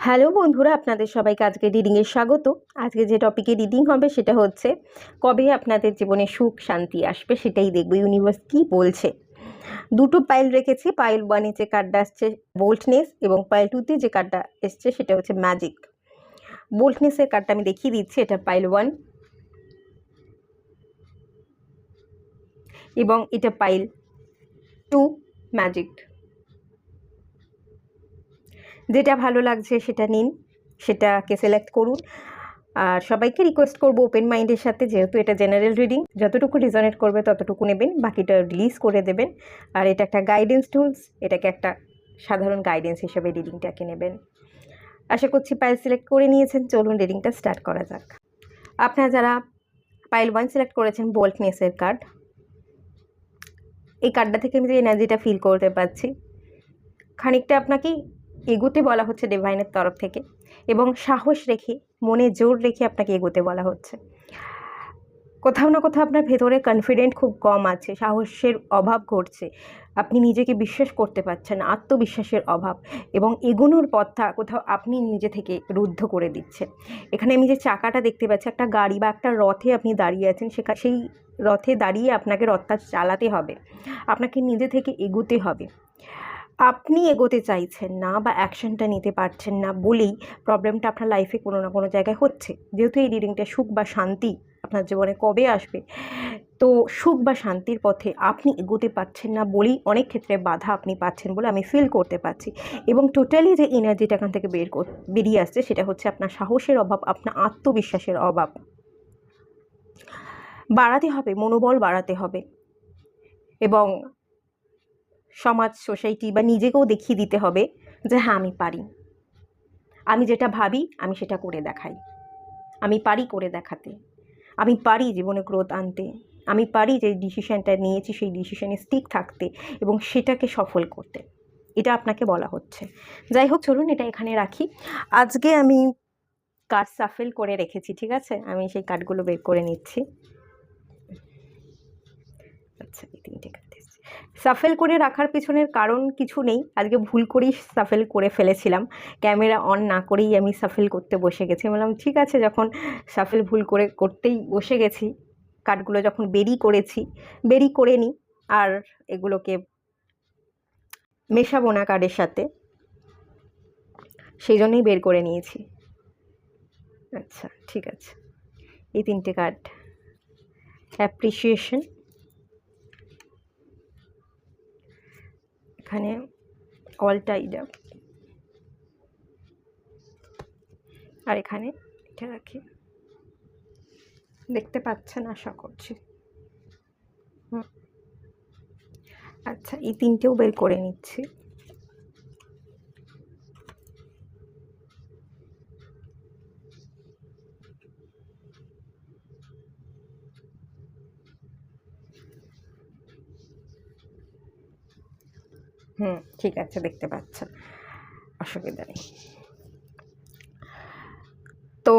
Hello বন্ধুরা, আপনাদের সবাইকে আজকে রিডিংয়ে স্বাগত। আজকে যে টপিকে রিডিং হবে সেটা হচ্ছে কবে আপনাদের জীবনে সুখ শান্তি আসবে সেটাই দেখব ইউনিভার্স কী বলছে। দুটো পাইল রেখেছি। পাইল ওয়ানে যে কার্ডটা আসছে বোল্টনেস এবং পাইল টুতে যে কার্ডটা এসছে সেটা হচ্ছে ম্যাজিক। বোল্টনেসের কার্ডটা আমি দেখিয়ে দিচ্ছি, এটা পাইল ওয়ান এবং এটা পাইল টু ম্যাজিক। যেটা ভালো লাগছে সেটা নিন, সেটাকে সিলেক্ট করুন। আর সবাইকে রিকোয়েস্ট করবো ওপেন মাইন্ডের সাথে, যেহেতু এটা জেনারেল রিডিং, যতটুকু রিজনেট করবে ততটুকু নেবেন, বাকিটা রিলিজ করে দেবেন। আর এটা একটা গাইডেন্স টুলস, এটাকে একটা সাধারণ গাইডেন্স হিসেবে রিডিংটাকে নেবেন। আশা করছি পাইল সিলেক্ট করে নিয়েছেন। চলুন রিডিংটা স্টার্ট করা যাক। আপনারা যারা পাইল ওয়ান সিলেক্ট করেছেন বোল্টনেসের কার্ড, এই কার্ডটা থেকে আমি যে এনার্জিটা ফিল করতে পারছি, খানিকটা আপনাকে এগোতে বলা হচ্ছে ডিভাইনের তরফ থেকে, এবং সাহস রেখে মনে জোর রেখে আপনাকে এগোতে বলা হচ্ছে। কোথাও না কোথাও আপনার ভেতরে কনফিডেন্ট খুব কম আছে, সাহসের অভাব ঘটছে, আপনি নিজেকে বিশ্বাস করতে পারছেন, আত্মবিশ্বাসের অভাব, এবং এগোনোর পথটা কোথাও আপনি নিজে থেকে রুদ্ধ করে দিচ্ছেন। এখানে আমি যে চাকাটা দেখতে পাচ্ছি, একটা গাড়ি বা একটা রথে আপনি দাঁড়িয়ে আছেন, সেই রথে দাঁড়িয়ে আপনাকে রথটা চালাতে হবে, আপনাকে নিজে থেকে এগোতে হবে। আপনি এগোতে চাইছেন না বা অ্যাকশনটা নিতে পারছেন না বলেই প্রবলেমটা আপনার লাইফে কোনো না কোনো জায়গায় হচ্ছে। যেহেতু এই রিডিংটা সুখ বা শান্তি আপনার জীবনে কবে আসবে, তো সুখ বা শান্তির পথে আপনি এগোতে পারছেন না বলেই অনেক ক্ষেত্রে বাধা আপনি পাচ্ছেন বলে আমি ফিল করতে পারছি। এবং টোটালি যে এনার্জিটা এখান থেকে বেরিয়ে আসছে সেটা হচ্ছে আপনার সাহসের অভাব, আপনার আত্মবিশ্বাসের অভাব। বাড়াতে হবে, মনোবল বাড়াতে হবে, এবং সমাজ সোসাইটি বা নিজেকেও দেখিয়ে দিতে হবে যে হ্যাঁ আমি পারি, আমি যেটা ভাবি আমি সেটা করে দেখাই, আমি পারি করে দেখাতে, আমি পারি জীবনে গ্রোথ আনতে, আমি পারি যে ডিসিশনটা নিয়েছি সেই ডিসিশনে স্টিক থাকতে এবং সেটাকে সফল করতে। এটা আপনাকে বলা হচ্ছে। যাই হোক, চলুন এটা এখানে রাখি। আজকে আমি কার্ড সাফেল করে রেখেছি, ঠিক আছে? আমি সেই কার্ডগুলো বের করে নিচ্ছি। আচ্ছা, এই তিনটে কার্ড সাফেল করে রাখার পিছনের কারণ কিছু নেই, আজকে ভুল করেই সাফেল করে ফেলেছিলাম, ক্যামেরা অন না করেই আমি সাফেল করতে বসে গেছি। বললাম ঠিক আছে, যখন সাফেল ভুল করে করতেই বসে গেছি, কার্ডগুলো যখন বেরি করে নিই, আর এগুলোকে মেশাবো না কার্ডের সাথে, সেই জন্যই বের করে নিয়েছি। আচ্ছা ঠিক আছে, এই তিনটে কার্ড অ্যাপ্রিসিয়েশন, এখানে অল টাইড আপ, আর এখানে এটা রাখি। দেখতে পাচ্ছেন আশা করছি। আচ্ছা, এই তিনটেও বের করে নিচ্ছি। ঠিক আছে, দেখতে পাচ্ছেন, অসুবিধা নেই। তো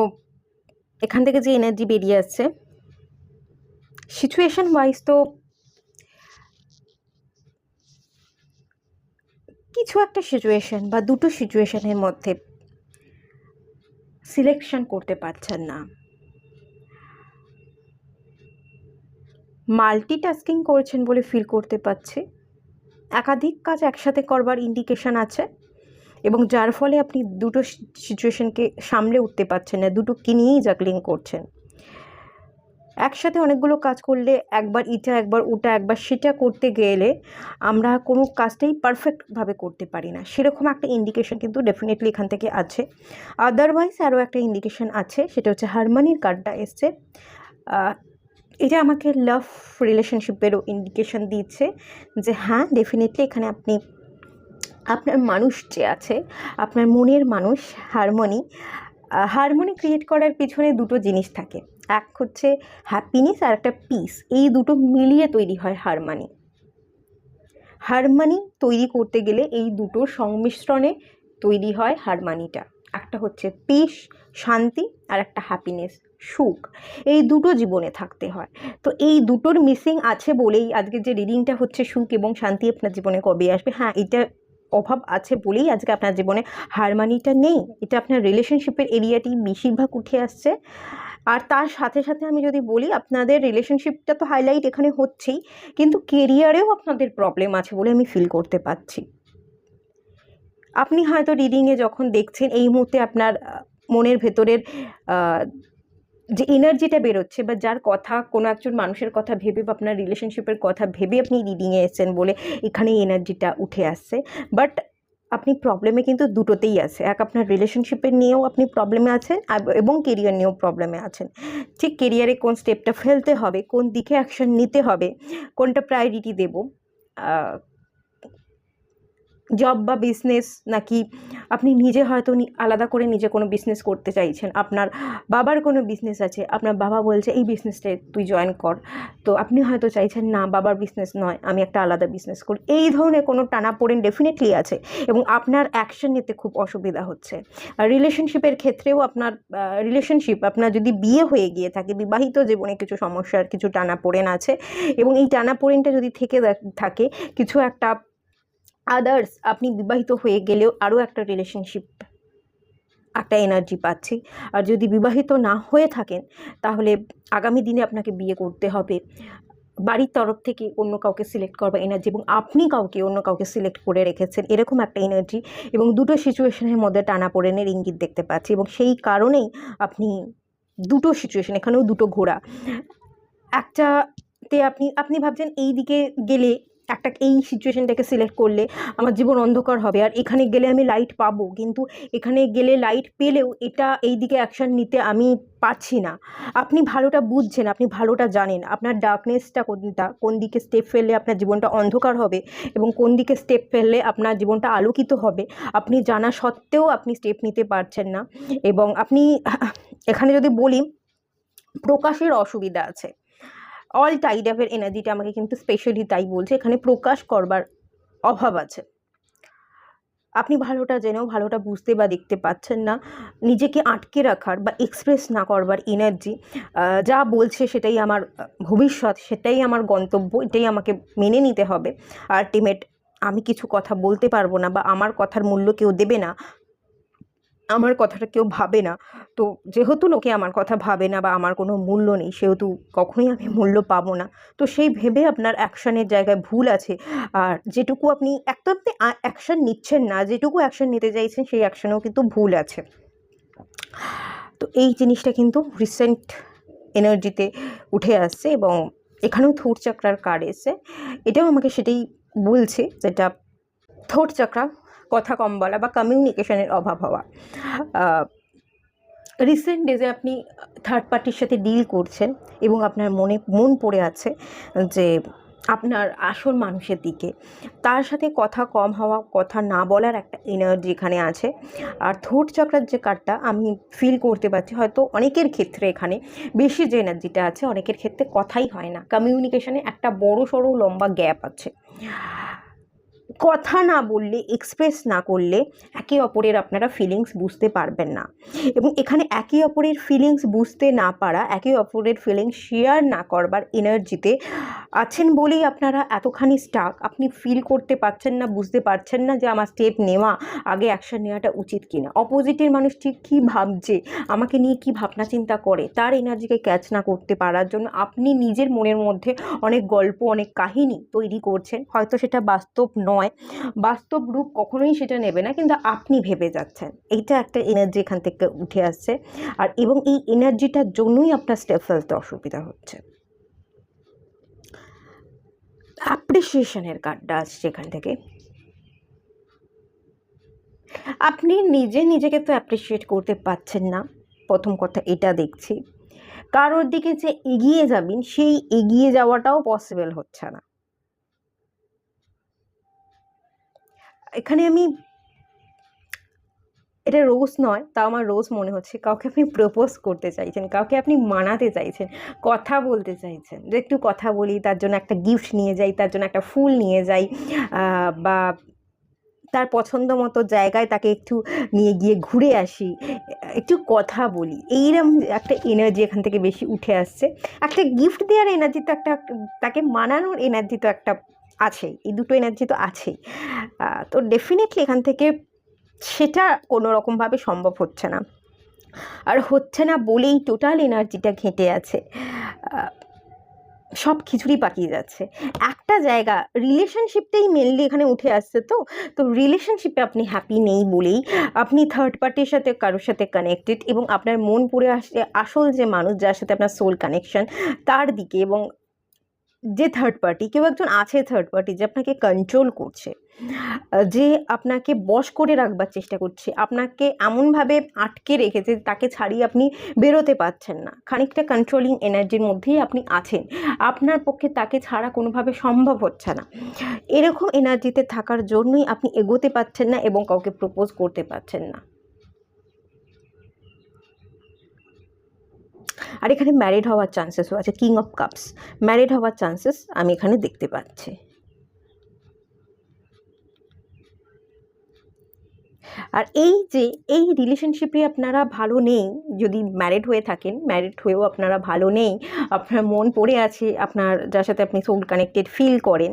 এখান থেকে যে এনার্জি বেরিয়ে আসছে, সিচুয়েশন ওয়াইজ তো কিছু একটা সিচুয়েশন বা দুটো সিচুয়েশনের মধ্যে সিলেকশন করতে পারছেন না, মাল্টিটাস্কিং করছেন বলে ফিল করতে পারছি, একাধিক কাজ একসাথে করবার ইন্ডিকেশন আছে, এবং যার ফলে আপনি দুটো সিচুয়েশনকে সামলে উঠতে পারছেন না, দুটোকে নিয়েই জাগলিং করছেন। একসাথে অনেকগুলো কাজ করলে একবার এটা একবার ওটা একবার সেটা করতে গেলে আমরা কোনো কাজটাই পারফেক্টভাবে করতে পারি না, সেরকম একটা ইন্ডিকেশন কিন্তু ডেফিনেটলি এখান থেকে আছে। আদারওয়াইজ আরও একটা ইন্ডিকেশন আছে, সেটা হচ্ছে হারমোনির কার্ডটা এসছে। এটা আমাকে লাভ রিলেশনশিপেরও ইন্ডিকেশন দিচ্ছে যে হ্যাঁ ডেফিনেটলি এখানে আপনি আপনার মানুষ যে আছে, আপনার মনের মানুষ, হারমোনি ক্রিয়েট করার পিছনে দুটো জিনিস থাকে, এক হচ্ছে হ্যাপিনেস আর একটা পিস, এই দুটো মিলিয়ে তৈরি হয় হারমোনি তৈরি করতে গেলে এই দুটোর সংমিশ্রণে তৈরি হয় হারমোনিটা। একটা হচ্ছে পিস, শান্তি, আর একটা হ্যাপিনেস, সুখ, এই দুটো জীবনে থাকতে হয়। তো এই দুটোর মিসিং আছে বলেই আজকে যে রিডিংটা হচ্ছে সুখ এবং শান্তি আপনার জীবনে কবে আসবে, হ্যাঁ এটা অভাব আছে বলেই আজকে আপনার জীবনে হারমানিটা নেই। এটা আপনার রিলেশনশিপের এরিয়াটি বেশিরভাগ উঠে আসছে। আর তার সাথে সাথে আমি যদি বলি, আপনাদের রিলেশনশিপটা তো হাইলাইট এখানে হচ্ছেই, কিন্তু কেরিয়ারেও আপনাদের প্রবলেম আছে বলে আমি ফিল করতে পারছি। আপনি হয়তো রিডিংয়ে যখন দেখছেন এই মুহূর্তে আপনার মনের ভেতরের যে এনার্জিটা বেরোচ্ছে, বা যার কথা, কোনো একজন মানুষের কথা ভেবে বা আপনার রিলেশনশিপের কথা ভেবে আপনি রিডিংয়ে এসেছেন বলে এখানে এনার্জিটা উঠে আসছে। বাট আপনি প্রবলেমে কিন্তু দুটোতেই আছে। এক, আপনার রিলেশনশিপের নিয়েও আপনি প্রবলেমে আছেন, এবং কেরিয়ার নিয়েও প্রবলেমে আছেন। ঠিক কেরিয়ারে কোন স্টেপটা ফেলতে হবে, কোন দিকে অ্যাকশন নিতে হবে, কোনটা প্রায়োরিটি দেব, জব বা বিজনেস, নাকি আপনি নিজে হয়তো আলাদা করে নিজে কোনো বিজনেস করতে চাইছেন, আপনার বাবার কোনো বিজনেস আছে, আপনার বাবা বলছে এই বিজনেসটা তুই জয়েন কর, তো আপনি হয়তো চাইছেন না বাবার বিজনেস নয়, আমি একটা আলাদা বিজনেস করি। এই ধরনের কোনো টানাপোড়েন ডেফিনেটলি আছে এবং আপনার অ্যাকশন নিতে খুব অসুবিধা হচ্ছে। আর রিলেশনশিপের ক্ষেত্রেও আপনার যদি বিয়ে হয়ে গিয়ে থাকে, বিবাহিত জীবনে কিছু সমস্যার, কিছু টানাপোড়েন আছে, এবং এই টানাপোড়েনটা যদি থেকে থাকে কিছু একটা আদার্স, আপনি বিবাহিত হয়ে গেলেও আরও একটা রিলেশনশিপ, একটা এনার্জি পাচ্ছি। আর যদি বিবাহিত না হয়ে থাকেন তাহলে আগামী দিনে আপনাকে বিয়ে করতে হবে, বাড়ির তরফ থেকে অন্য কাউকে সিলেক্ট করবার এনার্জি, এবং আপনি অন্য কাউকে সিলেক্ট করে রেখেছেন, এরকম একটা এনার্জি, এবং দুটো সিচুয়েশনের মধ্যে টানাপোড়েনের ইঙ্গিত দেখতে পাচ্ছি। এবং সেই কারণেই আপনি দুটো সিচুয়েশন, এখানেও দুটো ঘোড়া, একটাতে আপনি ভাবছেন এই দিকে গেলে, এই সিচুয়েশনটাকে সিলেক্ট করলে আমার জীবন অন্ধকার হবে, আর এখানে গেলে আমি লাইট পাবো, কিন্তু এখানে গেলে লাইট পেলেও এই দিকে অ্যাকশন নিতে আমি পারছি না। আপনি ভালোটা বুঝছেন, আপনি ভালোটা জানেন, আপনার ডার্কনেসটা কোনটা, কোন দিকে স্টেপ ফেললে আপনার জীবনটা অন্ধকার হবে এবং কোন দিকে স্টেপ ফেললে আপনার জীবনটা আলোকিত হবে, আপনি জানা সত্ত্বেও আপনি স্টেপ নিতে পারছেন না। এবং আপনি এখানে যদি বলি, প্রকাশের অসুবিধা আছে। অল টাইড আপের এনার্জিটা আমাকে কিন্তু স্পেশালি তাই বলছে, এখানে প্রকাশ করবার অভাব আছে। আপনি ভালোটা জেনেও ভালোটা বুঝতে বা দেখতে পাচ্ছেন না, নিজেকে আটকে রাখার বা এক্সপ্রেস না করবার এনার্জি, যা বলছে সেটাই আমার ভবিষ্যৎ, সেটাই আমার গন্তব্য, এটাই আমাকে মেনে নিতে হবে, আলটিমেট আমি কিছু কথা বলতে পারবো না, বা আমার কথার মূল্য কেউ দেবে না, আমার কথাটা কেউ ভাবে না। তো যেহেতু লোকে আমার কথা ভাবে না বা আমার কোনো মূল্য নেই, সেহেতু কখনোই আমি মূল্য পাবো না। তো সেই ভেবে আপনার অ্যাকশানের জায়গায় ভুল আছে। আর যেটুকু আপনি অ্যাকশান নিচ্ছেন না, যেটুকু অ্যাকশান নিতে চাইছেন সেই অ্যাকশানেও কিন্তু ভুল আছে। তো এই জিনিসটা কিন্তু রিসেন্ট এনার্জিতে উঠে আসছে, এবং এখানেও থ্রোট চাকরার কার্ড এসে, এটাও আমাকে সেটাই বলছে, যেটা থ্রোট চাকরা, কথা কম বলা বা কমিউনিকেশনের অভাব হওয়া। রিসেন্ট ডেজে আপনি থার্ড পার্টির সাথে ডিল করছেন এবং আপনার মন পড়ে আছে যে আপনার আসল মানুষের দিকে, তার সাথে কথা কম হওয়া, কথা না বলার একটা এনার্জি এখানে আছে। আর থ্রোট চক্রার যে কার্ডটা আমি ফিল করতে পারছি, হয়তো অনেকের ক্ষেত্রে এখানে বেশি যে এনার্জিটা আছে, অনেকের ক্ষেত্রে কথাই হয় না, কমিউনিকেশনে একটা বড় সড়ো লম্বা গ্যাপ আছে। কথা না বললে, এক্সপ্রেস না করলে একে অপরের আপনারা ফিলিংস বুঝতে পারবেন না, এবং এখানে একে অপরের ফিলিংস বুঝতে না পারা, একে অপরের ফিলিংস শেয়ার না করবার এনার্জিতে আছেন বলেই আপনারা এতখানি স্টাক। আপনি ফিল করতে পারছেন না, বুঝতে পারছেন না যে আমার স্টেপ নেওয়া, আগে অ্যাকশন নেওয়াটা উচিত কিনা, অপোজিটের মানুষ ঠিক কী ভাবছে, আমাকে নিয়ে কী ভাবনা চিন্তা করে, তার এনার্জিকে ক্যাচ না করতে পারার জন্য আপনি নিজের মনের মধ্যে অনেক গল্প, অনেক কাহিনী তৈরি করছেন। হয়তো সেটা বাস্তব নয়, বাস্তব রূপ কখনোই সেটা নেবে না, কিন্তু আপনি ভেবে যাচ্ছেন। এইটা একটা এনার্জি এখান থেকে উঠে আসছে, আর এবং এই এনার্জিটার জন্যই আপনার স্টেপ ফেলতে অসুবিধা হচ্ছে। অ্যাপ্রিসিয়েশনের কার্ডটা আসছে এখান থেকে। আপনি নিজেকে তো অ্যাপ্রিসিয়েট করতে পারছেন না, প্রথম কথা এটা দেখছি। কারোর দিকে যে এগিয়ে যাবেন, সেই এগিয়ে যাওয়াটাও পসিবল হচ্ছে না। এখানে এটা রোজ নয়, তাও আমার রোজ মনে হচ্ছে কাউকে আপনি প্রপোজ করতে চাইছেন, কাউকে আপনি মানাতে চাইছেন, কথা বলতে চাইছেন, যে একটু কথা বলি, তার জন্য একটা গিফট নিয়ে যাই, তার জন্য একটা ফুল নিয়ে যাই, বা তার পছন্দ মতো জায়গায় তাকে একটু নিয়ে গিয়ে ঘুরে আসি, একটু কথা বলি, এইরকম একটা এনার্জি এখান থেকে বেশি উঠে আসছে। একটা গিফট দেওয়ার এনার্জি তো একটা, তাকে মানানোর এনার্জি তো একটা আছেই, এই দুটো এনার্জি তো আছেই। তো ডেফিনেটলি এখান থেকে সেটা কোনো রকমভাবে সম্ভব হচ্ছে না, আর হচ্ছে না বলেই টোটাল এনার্জিটা ঘেঁটে আছে, সব খিচুড়ি পাকিয়ে যাচ্ছে। একটা জায়গা রিলেশনশিপটাই মেনলি এখানে উঠে আসছে। তো রিলেশনশিপে আপনি হ্যাপি নেই বলেই আপনি থার্ড পার্টির সাথে কারোর সাথে কানেক্টেড, এবং আপনার মন পড়ে আসছে আসল যে মানুষ যার সাথে আপনার সোল কানেকশন তার দিকে। এবং যে থার্ড পার্টি, কেউ একজন আছে থার্ড পার্টি যে আপনাকে কন্ট্রোল করছে, যে আপনাকে বশ করে রাখবার চেষ্টা করছে, আপনাকে এমনভাবে আটকে রেখেছে তাকে ছাড়িয়ে আপনি বেরোতে পারছেন না। খানিকটা কন্ট্রোলিং এনার্জির মধ্যেই আপনি আছেন, আপনার পক্ষে তাকে ছাড়া কোনোভাবে সম্ভব হচ্ছে না। এরকম এনার্জিতে থাকার জন্যই আপনি এগোতে পারছেন না এবং কাউকে প্রপোজ করতে পারছেন না। আর এখানে ম্যারিড হওয়ার চান্সেসও আছে, কিং অফ কাপস, ম্যারিড হওয়ার চান্সেস আমি এখানে দেখতে পাচ্ছি। আর এই রিলেশনশিপে আপনারা ভালো নেই, যদি ম্যারিড হয়ে থাকেন, ম্যারিড হয়েও আপনারা ভালো নেই, আপনার মন পড়ে আছে আপনার যার সাথে আপনি সোল কানেক্টেড ফিল করেন,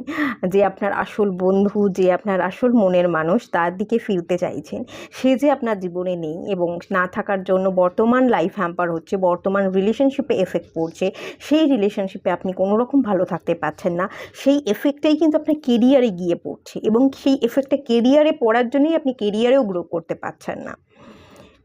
যে আপনার আসল বন্ধু, যে আপনার আসল মনের মানুষ, তার দিকে ফিরতে চাইছেন, সে যে আপনার জীবনে নেই এবং না থাকার জন্য বর্তমান লাইফ হ্যাম্পার হচ্ছে, বর্তমান রিলেশনশিপে এফেক্ট পড়ছে, সেই রিলেশনশিপে আপনি কোনো রকম ভালো থাকতে পারছেন না, সেই এফেক্টটাই কিন্তু আপনার কেরিয়ারে গিয়ে পড়ছে, এবং সেই এফেক্টটা কেরিয়ারে পড়ার জন্যই আপনি কেরিয়ারেও গ্রো করতে পারছেন না।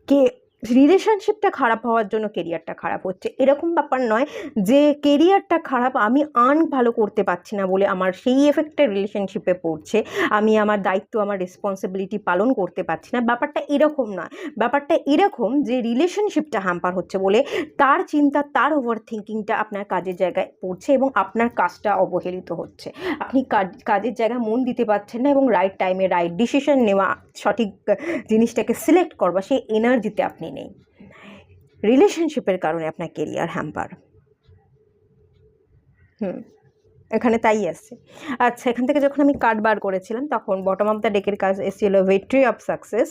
কে রিলেশনশিপটা খারাপ হওয়ার জন্য কেরিয়ারটা খারাপ হচ্ছে এরকম ব্যাপার নয়, যে কেরিয়ারটা খারাপ, আমি আর্ন ভালো করতে পারছি না বলে আমার সেই এফেক্টটা রিলেশনশিপে পড়ছে, আমি আমার দায়িত্ব, আমার রেসপন্সিবিলিটি পালন করতে পারছি না, ব্যাপারটা এরকম নয়। ব্যাপারটা এরকম যে রিলেশনশিপটা হ্যাম্পার হচ্ছে বলে তার চিন্তা, তার ওভার থিঙ্কিংটা আপনার কাজের জায়গায় পড়ছে এবং আপনার কাজটা অবহেলিত হচ্ছে, আপনি কাজের জায়গায় মন দিতে পারছেন না এবং রাইট টাইমে রাইট ডিসিশন নেওয়া, সঠিক জিনিসটাকে সিলেক্ট করবা, সেই এনার্জিতে আপনি নেই। রিলেশনশিপের কারণে আপনার কেরিয়ার হ্যাম্পার। এখানে তাই আসছে। আচ্ছা, এখান থেকে যখন আমি কার্ড বার করেছিলাম তখন বটম অফ দ্য ডেকের কাজ এসেছিল victory of success,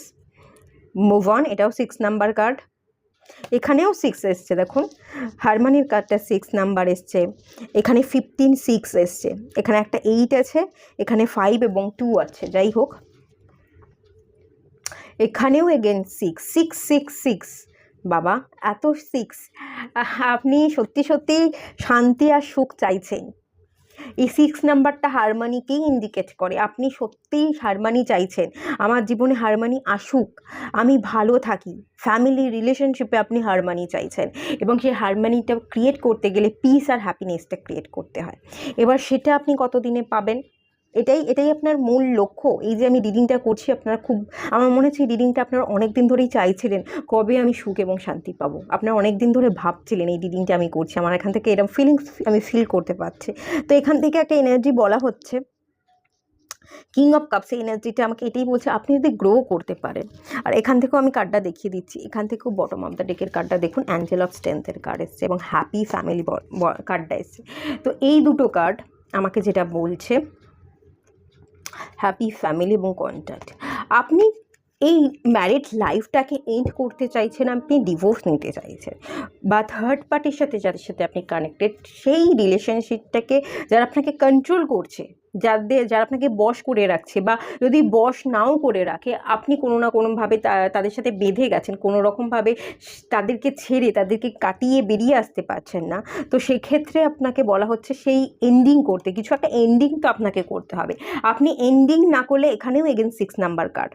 move on, এটাও 6 নাম্বার কার্ড, এখানেও 6 এসছে, দেখুন হারমানির কার্ডটা 6 নাম্বার এসছে, এখানে 15 6 এসছে, এখানে একটা 8 আছে, এখানে 5 এবং 2 আছে, যাই হোক এখানেও এগেন 6 6 6 6, বাবা এত 6, আপনি সত্যি সত্যি শান্তি আর সুখ চাইছেন। এই 6 নাম্বারটা হারমানিকেই ইন্ডিকেট করে, আপনি সত্যিই হারমানি চাইছেন, আমার জীবনে হারমানি আসুক, আমি ভালো থাকি, ফ্যামিলি রিলেশনশিপে আপনি হারমানি চাইছেন, এবং সেই হারমানিটা ক্রিয়েট করতে গেলে পিস আর হ্যাপিনেসটা ক্রিয়েট করতে হয়। এবার সেটা আপনি কতদিনে পাবেন, এটাই আপনার মূল লক্ষ্য। এই যে আমি রিডিংটা করছি, আপনারা খুব, আমার মনে হচ্ছে রিডিংটা আপনারা অনেক দিন ধরেই চাইছিলেন, কবে আমি সুখ এবং শান্তি পাবো, আপনারা অনেক দিন ধরে ভাবছিলেন এই রিডিংটা আমি করছি, আমার এখান থেকে এরকম ফিলিংস আমি ফিল করতে পারছি। তো এখান থেকে একটা এনার্জি বলা হচ্ছে, কিং অফ কাপস, এই এনার্জিটা আমাকে এটাই বলছে আপনি যদি গ্রো করতে পারেন। আর এখান থেকেও আমি কার্ডটা দেখিয়ে দিচ্ছি, এখান থেকেও বটম অফ দ্য ডেকের কার্ডটা দেখুন, অ্যাঞ্জেল অফ স্ট্রেংথের কার্ড এসছে এবং হ্যাপি ফ্যামিলি কার্ডটা এসছে। তো এই দুটো কার্ড আমাকে যেটা বলছে, হ্যাপি ফ্যামিলি এবং কন্ট্যাক্ট, আপনি এই ম্যারিড লাইফটাকে এন্ড করতে চাইছেন, আপনি ডিভোর্স নিতে চাইছেন, বা থার্ড পার্টির সাথে যাদের সাথে আপনি কানেক্টেড, সেই রিলেশনশিপটাকে যারা আপনাকে কন্ট্রোল করছে, যারা আপনাকে বশ করে রাখছে, বা যদি বশ নাও করে রাখে, আপনি কোনো না কোনোভাবে তাদের সাথে বেঁধে গেছেন, কোনো রকমভাবে তাদেরকে ছেড়ে, তাদেরকে কাটিয়ে বেরিয়ে আসতে পারছেন না, তো সেক্ষেত্রে আপনাকে বলা হচ্ছে সেই এন্ডিং করতে, কিছু একটা এন্ডিং তো আপনাকে করতে হবে, আপনি এন্ডিং না করলে, এখানেও এগেন 6 নাম্বার কার্ড,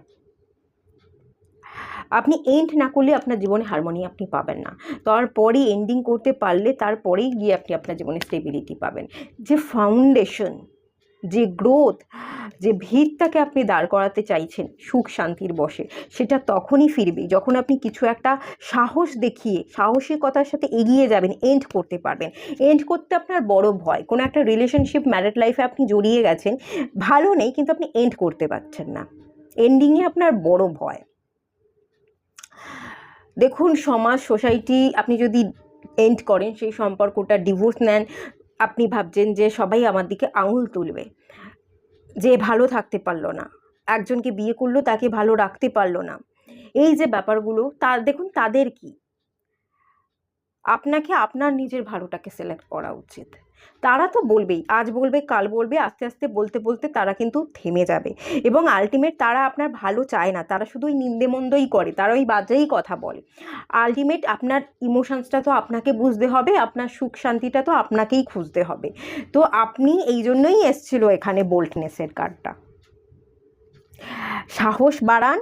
আপনি এন্ড না করলে আপনার জীবনে হারমোনি আপনি পাবেন না, তারপরেই এন্ডিং করতে পারলে তারপরেই গিয়ে আপনি আপনার জীবনে স্টেবিলিটি পাবেন। যে ফাউন্ডেশন, যে গ্রোথ, যে ভিতটাকে আপনি দাঁড় করাতে চাইছেন সুখ শান্তির বসে, সেটা তখনই ফিরবে যখন আপনি কিছু একটা সাহস দেখিয়ে, সাহসিকতার সাথে এগিয়ে যাবেন, এন্ড করতে পারবেন। এন্ড করতে আপনার বড় ভয়, কোনো একটা রিলেশনশিপ, ম্যারিড লাইফে আপনি জড়িয়ে গেছেন, ভালো নেই কিন্তু আপনি এন্ড করতে পারছেন না, এন্ডিংয়ে আপনার বড় ভয়। দেখুন সমাজ, সোসাইটি, আপনি যদি এন্ড করেন সেই সম্পর্কটা, ডিভোর্স নেন, আপনি ভাবছেন যে সবাই আমার দিকে আঙুল তুলবে, যে ভালো থাকতে পারলো না, একজনকে বিয়ে করলো তাকে ভালো রাখতে পারলো না, এই যে ব্যাপারগুলো, দেখুন তাদের কি, আপনাকে আপনার নিজের ভালোটাকে সিলেক্ট করা উচিত। তারা তো বলবেই, আজ বলবে কাল বলবে, আস্তে আস্তে বলতে বলতে তারা কিন্তু থেমে যাবে। এবং আলটিমেট তারা আপনার ভালো চায় না, তারা শুধু ওই নিন্দেমন্দই করে, তারা ওই বাজেই কথা বলে। আলটিমেট আপনার ইমোশনসটা তো আপনাকে বুঝতে হবে, আপনার সুখ শান্তিটা তো আপনাকেই খুঁজতে হবে। তো আপনি এই জন্যই এসছিল এখানে বোল্ডনেসের কার্ডটা। সাহস বাড়ান,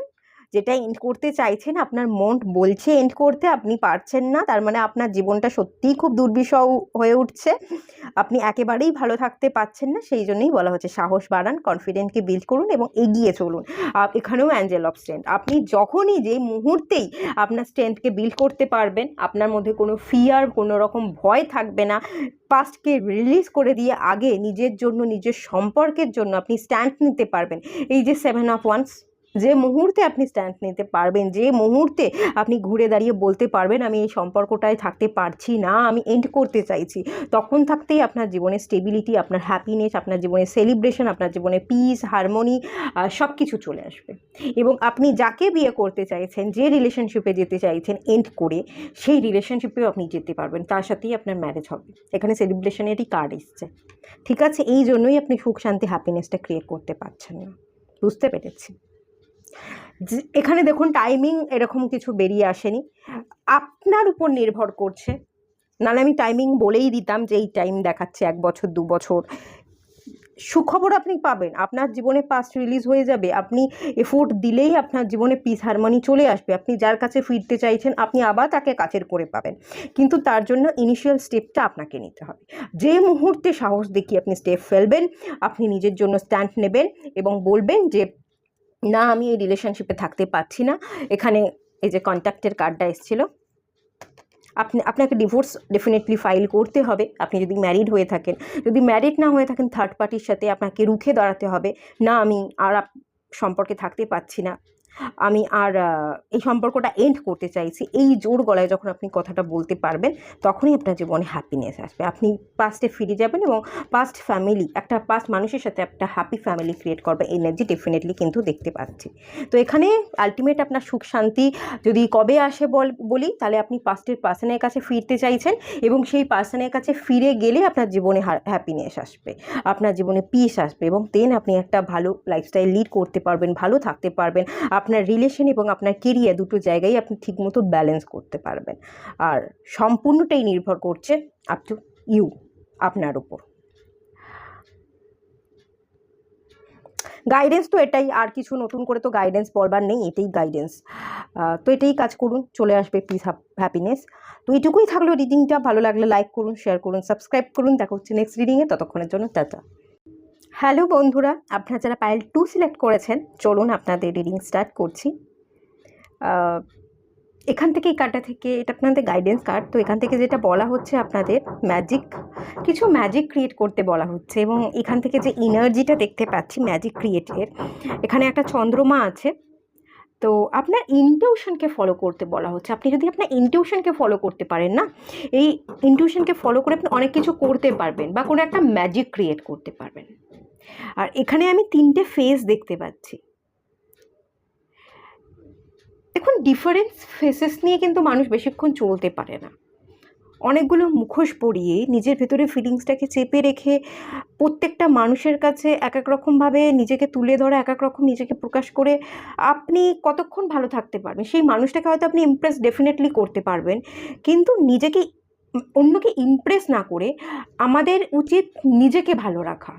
যেটা এন্ড করতে চাইছেন, আপনার মন বলছে এন্ড করতে, আপনি পারছেন না, তার মানে আপনার জীবনটা সত্যিই খুব দুর্বিষহ হয়ে উঠছে, আপনি একেবারেই ভালো থাকতে পারছেন না। সেই জন্যই বলা হচ্ছে সাহস বাড়ান, কনফিডেন্টকে বিল্ড করুন এবং এগিয়ে চলুন। এখানেও অ্যাঞ্জেল অফ স্ট্রেংথ, আপনি যখনই যে মুহূর্তেই আপনার স্ট্রেংথকে বিল্ড করতে পারবেন, আপনার মধ্যে কোনো ফিয়ার, কোনো রকম ভয় থাকবে না, পাস্টকে রিলিজ করে দিয়ে আগে নিজের জন্য, নিজের সম্পর্কের জন্য আপনি স্ট্যান্ড নিতে পারবেন। এই যে 7 অফ ওয়ান্স, যে মুহূর্তে আপনি স্ট্যান্ড নিতে পারবেন, যে মুহূর্তে আপনি ঘুরে দাঁড়িয়ে বলতে পারবেন আমি এই সম্পর্কটায় থাকতে পারছি না, আমি এন্ড করতে চাইছি, তখন থাকতেই আপনার জীবনে স্টেবিলিটি, আপনার হ্যাপিনেস, আপনার জীবনে সেলিব্রেশন, আপনার জীবনে পিস, হারমোনি সব কিছু চলে আসবে। এবং আপনি যাকে বিয়ে করতে চাইছেন, যে রিলেশনশিপে যেতে চাইছেন এন্ড করে, সেই রিলেশনশিপেও আপনি যেতে পারবেন, তার সাথেই আপনার ম্যারেজ হবে। এখানে সেলিব্রেশনেরই কার্ড এসছে, ঠিক আছে? এই জন্যই আপনি সুখ শান্তি হ্যাপিনেসটা ক্রিয়েট করতে পারছেন না, বুঝতে পেরেছি। এখানে দেখুন টাইমিং এরকম কিছু বেরিয়ে আসেনি, আপনার উপর নির্ভর করছে। নাহলে আমি টাইমিং বলেই দিতাম যে এই টাইম দেখাচ্ছে 1 বছর 2 বছর। সুখবর আপনি পাবেন, আপনার জীবনে পাস্ট রিলিজ হয়ে যাবে, আপনি এফোর্ট দিলেই আপনার জীবনে পিস হারমোনি চলে আসবে। আপনি যার কাছে ফিরতে চাইছেন আপনি আবার তাকে কাছের করে পাবেন, কিন্তু তার জন্য ইনিশিয়াল স্টেপটা আপনাকে নিতে হবে। যে মুহূর্তে সাহস দেখিয়ে আপনি স্টেপ ফেলবেন, আপনি নিজের জন্য স্ট্যান্ড নেবেন এবং বলবেন যে না আমি এই রিলেশনশিপে থাকতে পারছি না। এখানে এই যে কন্ট্যাক্টের কার্ডটা এসেছিল, আপনাকে ডিভোর্স ডেফিনেটলি ফাইল করতে হবে আপনি যদি ম্যারিড হয়ে থাকেন। যদি ম্যারিড না হয়ে থাকেন, থার্ড পার্টির সাথে আপনাকে রুখে দাঁড়াতে হবে, না আমি আর সম্পর্কে থাকতে পারছি না, আমি আর এই সম্পর্কটা এন্ড করতে চাইছি। এই জোর গলায় যখন আপনি কথাটা বলতে পারবেন, তখনই আপনার জীবনে হ্যাপিনেস আসবে। আপনি পাস্টে ফিরে যাবেন এবং পাস্ট ফ্যামিলি, একটা পাস্ট মানুষের সাথে একটা হ্যাপি ফ্যামিলি ক্রিয়েট করবে, এনার্জি ডেফিনেটলি কিন্তু দেখতে পাচ্ছি। তো এখানে আলটিমেট আপনার সুখ শান্তি যদি কবে আসে বলি, তাহলে আপনি পাস্টের পার্সনের কাছে ফিরতে চাইছেন এবং সেই পার্সনের কাছে ফিরে গেলে আপনার জীবনে হ্যাপিনেস আসবে, আপনার জীবনে পিস আসবে এবং দেন আপনি একটা ভালো লাইফস্টাইল লিড করতে পারবেন, ভালো থাকতে পারবেন। আপনার রিলেশন এবং আপনার কেরিয়ার দুটো জায়গায় আপনি ঠিকমতো ব্যালেন্স করতে পারবেন। আর সম্পূর্ণটাই নির্ভর করছে আপ টু ইউ, আপনার উপর। গাইডেন্স তো এটাই, আর কিছু নতুন করে তো গাইডেন্স বলবার নেই, এটাই গাইডেন্স। তো এটাই কাজ করুন, চলে আসবে পিস হ্যাপিনেস। তো এইটুকুই থাকলো রিডিংটা। ভালো লাগলে লাইক করুন, শেয়ার করুন, সাবস্ক্রাইব করুন। দেখা হচ্ছে নেক্সট রিডিংয়ে, ততক্ষণের জন্য টাটা। হ্যালো বন্ধুরা, আপনারা যারা পাইল 2 সিলেক্ট করেছেন, চলুন আপনাদের রিডিং স্টার্ট করছি। এখান থেকে এই কার্ডটা থেকে, এটা আপনাদের গাইডেন্স কার্ড। তো এখান থেকে যেটা বলা হচ্ছে, আপনাদের কিছু ম্যাজিক ক্রিয়েট করতে বলা হচ্ছে এবং এখান থেকে যে এনার্জিটা দেখতে পাচ্ছি ম্যাজিক ক্রিয়েটের, এখানে একটা চন্দ্রমা আছে। তো আপনার ইনটিউশনকে ফলো করতে বলা হচ্ছে। আপনি যদি আপনার ইনটিউশনকে ফলো করতে পারেন না, এই ইনটিউশনকে ফলো করে আপনি অনেক কিছু করতে পারবেন বা কোনো একটা ম্যাজিক ক্রিয়েট করতে পারবেন। আর এখানে আমি 3টে ফেস দেখতে পাচ্ছি। দেখুন, ডিফারেন্স ফেসেস নিয়ে কিন্তু মানুষ বেশিক্ষণ চলতে পারে না। অনেকগুলো মুখোশ পরিয়ে নিজের ভেতরে ফিলিংসটাকে চেপে রেখে প্রত্যেকটা মানুষের কাছে এক এক রকমভাবে নিজেকে তুলে ধরা, এক এক রকম নিজেকে প্রকাশ করে আপনি কতক্ষণ ভালো থাকতে পারবেন? সেই মানুষটাকে হয়তো আপনি ইমপ্রেস ডেফিনেটলি করতে পারবেন, কিন্তু নিজেকে অন্যকে ইমপ্রেস না করে আমাদের উচিত নিজেকে ভালো রাখা।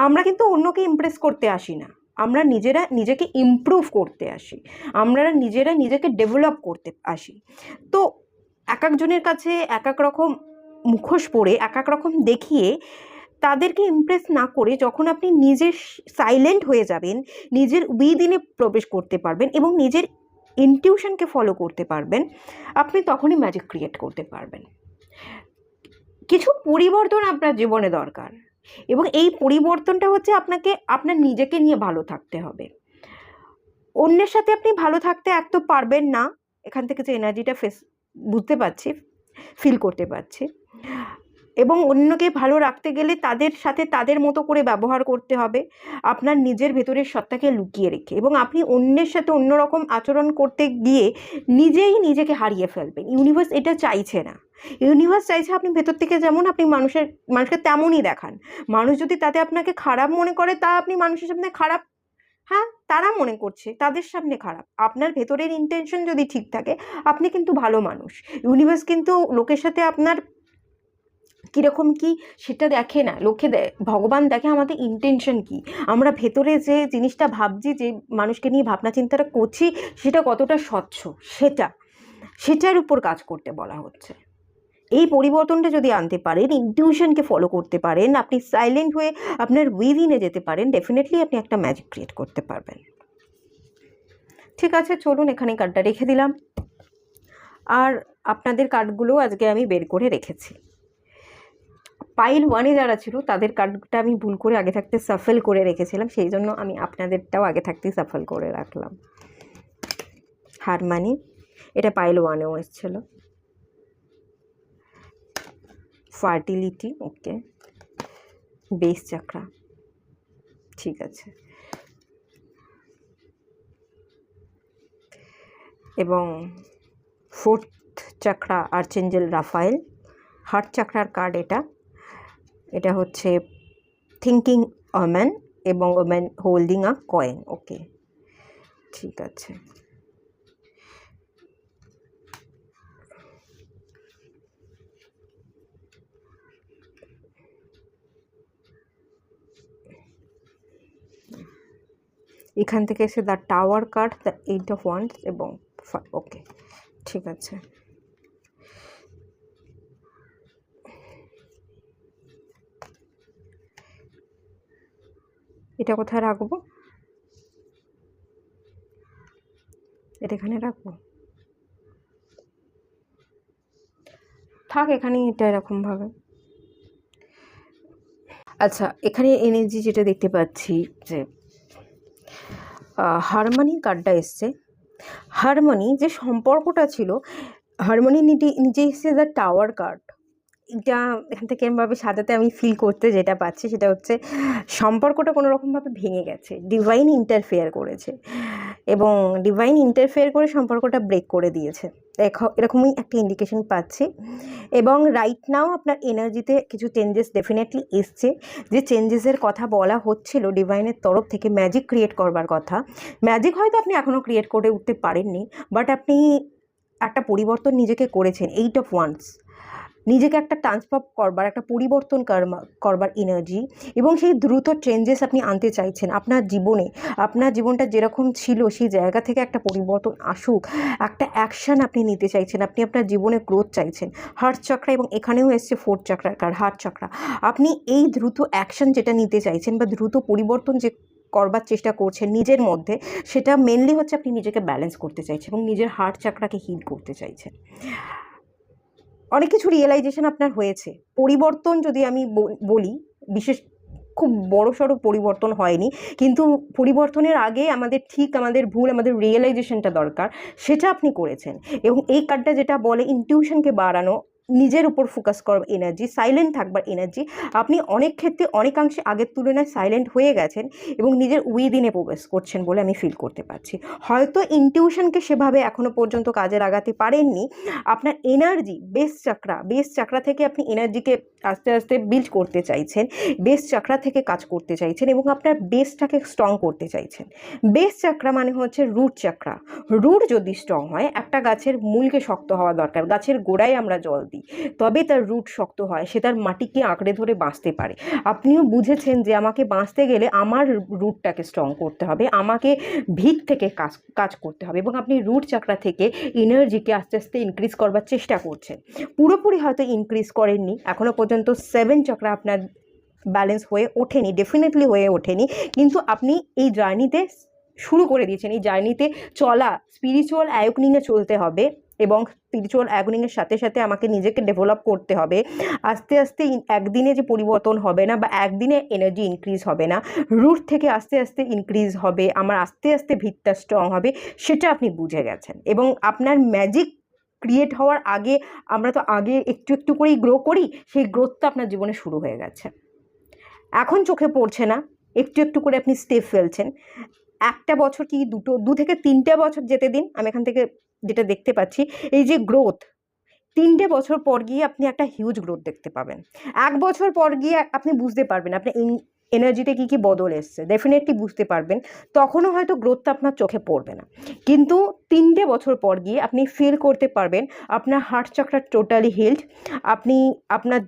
আমরা কিন্তু অন্যকে ইমপ্রেস করতে আসি না, আমরা নিজেরা নিজেকে ইমপ্রুভ করতে আসি, আমরা নিজেরা নিজেকে ডেভেলপ করতে আসি। তো এক একজনের কাছে এক এক রকম মুখোশ পরে, এক এক রকম দেখিয়ে তাদেরকে ইমপ্রেস না করে যখন আপনি নিজে সাইলেন্ট হয়ে যাবেন, নিজের উইদিনে প্রবেশ করতে পারবেন এবং নিজের ইনটিউশনকে ফলো করতে পারবেন, আপনি তখনই ম্যাজিক ক্রিয়েট করতে পারবেন। কিছু পরিবর্তন আপনার জীবনে দরকার এবং এই পরিবর্তনটা হচ্ছে আপনাকে আপনার নিজেকে নিয়ে ভালো থাকতে হবে। অন্যের সাথে আপনি ভালো থাকতে এক তো পারবেন না, এখান থেকে যে এনার্জিটা বুঝতে পারছি, ফিল করতে পারছি। এবং অন্যকে ভালো রাখতে গেলে তাদের সাথে তাদের মতো করে ব্যবহার করতে হবে, আপনার নিজের ভেতরের সত্তাকে লুকিয়ে রেখে। এবং আপনি অন্যের সাথে অন্যরকম আচরণ করতে গিয়ে নিজেই নিজেকে হারিয়ে ফেলবেন। ইউনিভার্স এটা চাইছে না। ইউনিভার্স চাইছে আপনি ভেতর থেকে যেমন আপনি মানুষকে তেমনই দেখান। মানুষ যদি তাতে আপনাকে খারাপ মনে করে, তা আপনি মানুষের সামনে খারাপ, হ্যাঁ তারা মনে করছে তাদের সামনে খারাপ। আপনার ভেতরের ইন্টেনশন যদি ঠিক থাকে, আপনি কিন্তু ভালো মানুষ। ইউনিভার্স কিন্তু লোকের সাথে আপনার কীরকম কি সেটা দেখে না, ভগবান দেখে আমাদের ইন্টেনশন কি, আমরা ভেতরে যে জিনিসটা ভাবছি, যে মানুষকে নিয়ে ভাবনা চিন্তাটা করছি, সেটা কতটা স্বচ্ছ, সেটার উপর কাজ করতে বলা হচ্ছে। এই পরিবর্তনটা যদি আনতে পারেন, ইনটিউশনকে ফলো করতে পারেন, আপনি সাইলেন্ট হয়ে আপনার উইদিনে যেতে পারেন, ডেফিনেটলি আপনি একটা ম্যাজিক ক্রিয়েট করতে পারবেন। ঠিক আছে, চলুন এখানে কার্ডটা রেখে দিলাম। আর আপনাদের কার্ডগুলো আজকে আমি বের করে রেখেছি। পাইল 1-এ যারা ছিল তাদের কার্ডটা আমি ভুল করে আগে থাকতে সাফল করে রেখেছিলাম, সেই জন্য আমি আপনাদেরটাও আগে থাকতে সাফল করে রাখলাম। হারমানি, এটা পাইল 1-এও এসেছিল। ফার্টিলিটি, ওকে। বেস চাকরা, ঠিক আছে। এবং fourth চাকরা archangel Rafael. Heart চাকরার card এটা হচ্ছে থিঙ্কিং ওম্যান, এবং ওম্যান হোল্ডিং আ কয়েন, ওকে ঠিক আছে। এখান থেকে এসে the tower card, the 8 of wands এবং ওকে ঠিক আছে। এটা কোথায় রাখবো? এটা এখানে রাখবো, থাক এখানে, এটা এরকমভাবে। আচ্ছা, এখানে এনার্জি যেটা দেখতে পাচ্ছি, যে হারমোনি কার্ডটা এসছে। হারমোনি যে সম্পর্কটা ছিল, হারমোনি নিজে এসছে দ্য টাওয়ার কার্ড। এটা এখান থেকে এমনভাবে সাজাতে আমি ফিল করতে যেটা পাচ্ছি, সেটা হচ্ছে সম্পর্কটা কোনো রকমভাবে ভেঙে গেছে, ডিভাইন ইন্টারফেয়ার করেছে, এবং ডিভাইন ইন্টারফেয়ার করে সম্পর্কটা ব্রেক করে দিয়েছে, এরকমই একটা ইন্ডিকেশন পাচ্ছি। এবং রাইট নাও আপনার এনার্জিতে কিছু চেঞ্জেস ডেফিনেটলি এসছে, যে চেঞ্জেসের কথা বলা হচ্ছিল ডিভাইনের তরফ থেকে, ম্যাজিক ক্রিয়েট করবার কথা। ম্যাজিক হয়তো আপনি এখনও ক্রিয়েট করে উঠতে পারেননি, বাট আপনি একটা পরিবর্তন নিজেকে করেছেন। 8 অফ ওয়ান্ডস, নিজেকে একটা ট্রান্সফর্ম করবার, একটা পরিবর্তন করবার এনার্জি, এবং সেই দ্রুত চেঞ্জেস আপনি আনতে চাইছেন আপনার জীবনে। আপনার জীবনটা যেরকম ছিল সেই জায়গা থেকে একটা পরিবর্তন আসুক, একটা অ্যাকশান আপনি নিতে চাইছেন, আপনি আপনার জীবনে গ্রোথ চাইছেন। হার্ট চাকরা, এবং এখানেও এসছে ফোর্থ চাকরার কার্ড, হার্ট চাকরা। আপনি এই দ্রুত অ্যাকশান যেটা নিতে চাইছেন, বা দ্রুত পরিবর্তন যে করবার চেষ্টা করছেন নিজের মধ্যে, সেটা মেনলি হচ্ছে আপনি নিজেকে ব্যালেন্স করতে চাইছেন এবং নিজের হার্ট চাকরাকে হিল করতে চাইছেন। অনেক কিছু রিয়েলাইজেশন আপনার হয়েছে। পরিবর্তন যদি আমি বলি, বিশেষ খুব বড়সড় পরিবর্তন হয়নি, কিন্তু পরিবর্তনের আগে আমাদের ভুল, আমাদের রিয়েলাইজেশনটা দরকার, সেটা আপনি করেছেন। এবং এই কার্ডটা যেটা বলে ইনটিউশনকে বাড়ানো, নিজের উপর ফোকাস করার এনার্জি, সাইলেন্ট থাকবার এনার্জি, আপনি অনেক ক্ষেত্রে অনেকাংশে আগের তুলনায় সাইলেন্ট হয়ে গেছেন এবং নিজের উইদিনে প্রবেশ করছেন বলে আমি ফিল করতে পারছি। হয়তো ইনটিউশনকে সেভাবে এখনও পর্যন্ত কাজে লাগাতে পারেননি। আপনার এনার্জি, বেস চাকরা থেকে আপনি এনার্জিকে আস্তে আস্তে বিল্ড করতে চাইছেন, বেস চাকরা থেকে কাজ করতে চাইছেন, এবং আপনার বেসটাকে স্ট্রং করতে চাইছেন। বেস চাকরা মানে হচ্ছে রুট চাকরা। রুট যদি স্ট্রং হয়, একটা গাছের মূলকে শক্ত হওয়া দরকার। গাছের গোড়ায় আমরা জল দিই, তবে তার রুট শক্ত হয়, সে তার মাটিকে আঁকড়ে ধরে বাঁচতে পারে। আপনিও বুঝেছেন যে আমাকে বাঁচতে গেলে আমার রুটটাকে স্ট্রং করতে হবে, আমাকে ভিত থেকে কাজ করতে হবে, এবং আপনি রুট চাকরা থেকে এনার্জিকে আস্তে আস্তে ইনক্রিজ করবার চেষ্টা করছেন। পুরোপুরি হয়তো ইনক্রিজ করেননি এখনও পর্যন্ত, 7 চাকরা আপনার ব্যালেন্স হয়ে ওঠেনি, ডেফিনেটলি হয়ে ওঠেনি, কিন্তু আপনি এই জার্নিতে শুরু করে দিয়েছেন। এই জার্নিতে চলা, স্পিরিচুয়াল অ্যাওয়েকনিংয়ে চলতে হবে, এবং স্পিরিচুয়াল অ্যাওয়েকনিংয়ের সাথে সাথে আমাকে নিজেকে ডেভেলপ করতে হবে। আস্তে আস্তে একদিনে যে পরিবর্তন হবে না, বা একদিনে এনার্জি ইনক্রিজ হবে না, রুট থেকে আস্তে আস্তে ইনক্রিজ হবে, আমার আস্তে আস্তে ভিতটা স্ট্রং হবে, সেটা আপনি বুঝে গেছেন। এবং আপনার ম্যাজিক ক্রিয়েট হওয়ার আগে আমরা তো আগে একটু একটু করেই গ্রো করি, সেই গ্রোথটা আপনার জীবনে শুরু হয়ে গেছে। এখন চোখে পড়ছে না, একটু একটু করে আপনি স্টেপ ফেলছেন। একটা বছর কি 2 থেকে 3টে বছর যেতে দিন। আমি এখান থেকে যেটা দেখতে পাচ্ছি, এই যে গ্রোথ, 3টে বছর পর গিয়ে আপনি একটা হিউজ গ্রোথ দেখতে পাবেন। 1 বছর পর গিয়ে আপনি বুঝতে পারবেন আপনার এনার্জিতে কী কী বদল এসছে, ডেফিনেটলি বুঝতে পারবেন। তখনও হয়তো গ্রোথটা আপনার চোখে পড়বে না, কিন্তু 3টে বছর পর গিয়ে আপনি ফিল করতে পারবেন আপনার হার্ট চাকরা টোটালি হিলড। আপনি আপনার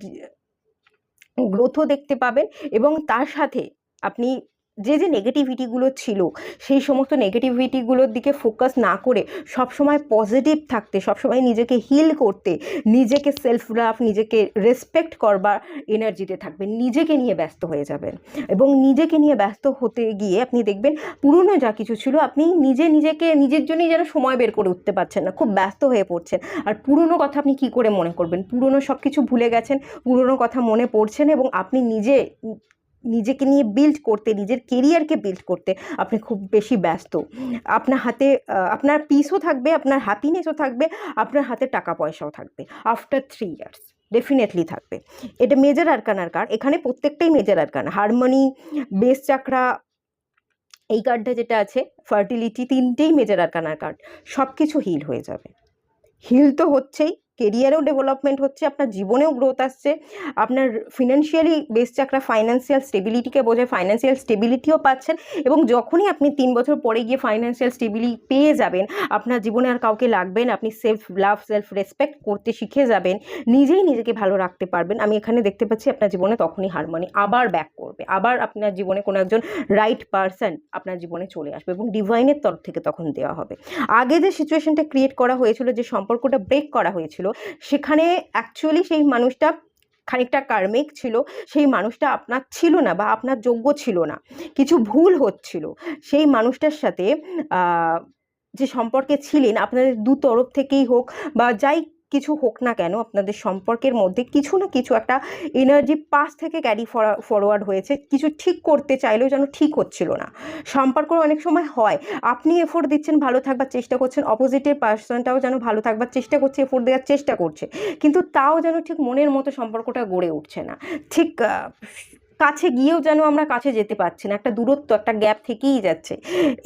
গ্রোথও দেখতে পাবেন, এবং তার সাথে আপনি যে যে নেগেটিভিটিগুলো ছিল সেই সমস্ত নেগেটিভিটিগুলোর দিকে ফোকাস না করে সবসময় পজিটিভ থাকতে, সবসময় নিজেকে হিল করতে, নিজেকে সেলফ লাভ, নিজেকে রেসপেক্ট করবার এনার্জিতে থাকবেন, নিজেকে নিয়ে ব্যস্ত হয়ে যাবেন। এবং নিজেকে নিয়ে ব্যস্ত হতে গিয়ে আপনি দেখবেন পুরনো যা কিছু ছিল আপনি নিজের জন্যই যেন সময় বের করে উঠতে পারছেন না, খুব ব্যস্ত হয়ে পড়ছেন। আর পুরনো কথা আপনি কি করে মনে করবেন? পুরনো সব কিছু ভুলে গেছেন, পুরনো কথা মনে পড়ছে না, এবং আপনি নিজেকে নিয়ে বিল্ড করতে, নিজের কেরিয়ারকে বিল্ড করতে আপনি খুব বেশি ব্যস্ত। আপনার হাতে আপনার পিসও থাকবে, আপনার হ্যাপিনেসও থাকবে, আপনার হাতে টাকা পয়সাও থাকবে। আফটার 3 ইয়ার্স ডেফিনেটলি থাকবে। এটা মেজর আরকানার কার্ড, এখানে প্রত্যেকটাই মেজর আরকানা। হারমোনি, বেস চাকরা, এই কার্ডটা যেটা আছে ফার্টিলিটি, 3টেই মেজর আরকানার কার্ড। সব কিছু হিল হয়ে যাবে। হিল তো হচ্ছেই, কেরিয়ারেও ডেভেলপমেন্ট হচ্ছে, আপনার জীবনেও গ্রোথ আসছে, আপনার ফিনান্সিয়ালি বেস চাকরা ফাইন্যান্সিয়াল স্টেবিলিটিকে বোঝায়, ফাইন্যান্সিয়াল স্টেবিলিটিও পাচ্ছেন। এবং যখনই আপনি 3 বছর পরে গিয়ে ফাইন্যান্সিয়াল স্টেবিলিটি পেয়ে যাবেন, আপনার জীবনে আর কাউকে লাগবে না, আপনি সেলফ লাভ, সেলফ রেসপেক্ট করতে শিখে যাবেন, নিজেই নিজেকে ভালো রাখতে পারবেন। আমি এখানে দেখতে পাচ্ছি আপনার জীবনে তখনই হারমোনি আবার ব্যাক করবে, আবার আপনার জীবনে কোনো একজন রাইট পারসন আপনার জীবনে চলে আসবে, এবং ডিভাইনের তরফ থেকে তখন দেওয়া হবে। আগে যে সিচুয়েশনটা ক্রিয়েট করা হয়েছিল, যে সম্পর্কটা ব্রেক করা হয়েছিল, সেখানে অ্যাকচুয়ালি সেই মানুষটা খানিকটা কার্মিক ছিল, সেই মানুষটা আপনার ছিল না বা আপনার যোগ্য ছিল না, কিছু ভুল হচ্ছিল। সেই মানুষটার সাথে যে সম্পর্কে ছিলেন, আপনাদের দু তরফ থেকেই হোক বা যাই কিছু হোক না কেন, আপনাদের সম্পর্কের মধ্যে কিছু না কিছু একটা এনার্জি পাস থেকে ক্যারি ফরওয়ার্ড হয়েছে, কিছু ঠিক করতে চাইলেও যেন ঠিক হচ্ছিল না। সম্পর্ক অনেক সময় হয়, আপনি এফোর্ট দিচ্ছেন, ভালো থাকবার চেষ্টা করছেন, অপোজিটের পার্সনটাও যেন ভালো থাকবার চেষ্টা করছে, এফোর্ট দেওয়ার চেষ্টা করছে, কিন্তু তাও যেন ঠিক মনের মতো সম্পর্কটা গড়ে উঠছে না। ঠিক কাছে গিয়েও যেন আমরা কাছে যেতে পারছি না, একটা দূরত্ব, একটা গ্যাপ থেকেই যাচ্ছে।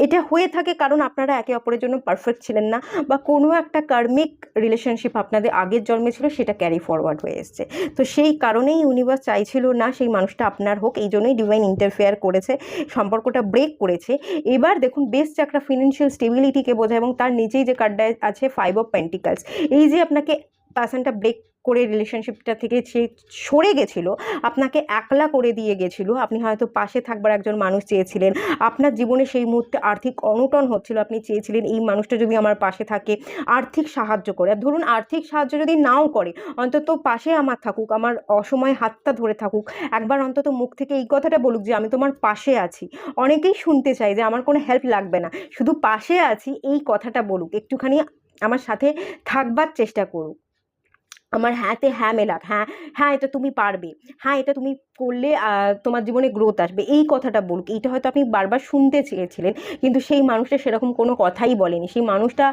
এটা হয়ে থাকে কারণ আপনারা একে অপরের জন্য পারফেক্ট ছিলেন না, বা কোনো একটা কার্মিক রিলেশনশিপ আপনাদের আগের জন্মে ছিল, সেটা ক্যারি ফরওয়ার্ড হয়ে এসছে। তো সেই কারণেই ইউনিভার্স চাইছিল না সেই মানুষটা আপনার হোক, এই জন্যই ডিভাইন ইন্টারফেয়ার করেছে, সম্পর্কটা ব্রেক করেছে। এবার দেখুন বেস চাকরা ফিনান্সিয়াল স্টেবিলিটিকে বোঝায়, এবং তার নিচেই যে কার্ডটা আছে 5 অফ পেন্টিকলস, এই যে আপনাকে পার্সনটা ব্রেক করে রিলেশনশিপটা থেকে সে সরে গেছিলো, আপনাকে একলা করে দিয়ে গেছিলো, আপনি হয়তো পাশে থাকবার একজন মানুষ চেয়েছিলেন, আপনার জীবনে সেই মুহূর্তে আর্থিক অনটন হচ্ছিল, আপনি চেয়েছিলেন এই মানুষটা যদি আমার পাশে থাকে, আর্থিক সাহায্য করে, আর ধরুন আর্থিক সাহায্য যদি নাও করে, অন্তত পাশে আমার থাকুক, আমার অসময়ে হাতটা ধরে থাকুক, একবার অন্তত মুখ থেকে এই কথাটা বলুক যে আমি তোমার পাশে আছি। অনেকেই শুনতে চাই যে আমার কোনো হেল্প লাগবে না, শুধু পাশে আছি, এই কথাটা বলুক, একটুখানি আমার সাথে থাকবার চেষ্টা করুক, আমার হ্যাঁতে হ্যাঁ মেলাক, হ্যাঁ হ্যাঁ এটা তুমি পারবে, হ্যাঁ এটা তুমি করলে তোমার জীবনে গ্রোথ আসবে, এই কথাটা বলুক। এইটা হয়তো আপনি বারবার শুনতে চেয়েছিলেন, কিন্তু সেই মানুষটা সেরকম কোনো কথাই বলেনি, সেই মানুষটা